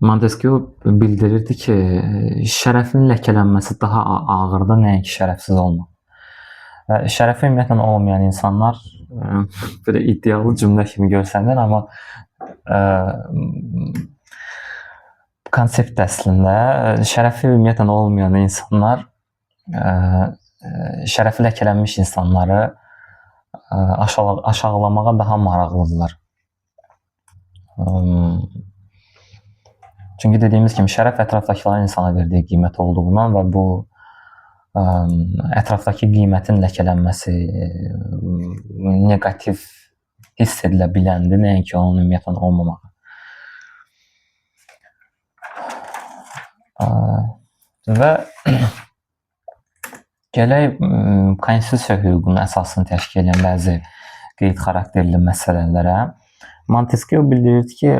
Montesquieu bildirirdi ki, şərəfin ləkələnməsi daha ağırdır, nəinki şərəfsiz olmaq. Şərəfi ümumiyyətlə olmayan insanlar belə iddialı cümlə kimi görsənir, amma konsept əslində şərəfi ümumiyyətlə olmayan insanlar şərəfi ləkələnmiş insanları aşağılamağa daha maraqlıdırlar. Çünki dediyimiz kimi şərəf ətrafdakıların insana verdiyi qiymət olduğundan və bu ətrafdakı qiymətin ləkələnməsi negativ hiss edilə biləndir, nəinki onun ümumiyyətlə olmamağı. Və gələk konstitusiya hüququnun əsasını təşkil edən bəzi qeyd xarakterli məsələlərə. Montesquieu bildirirdi ki,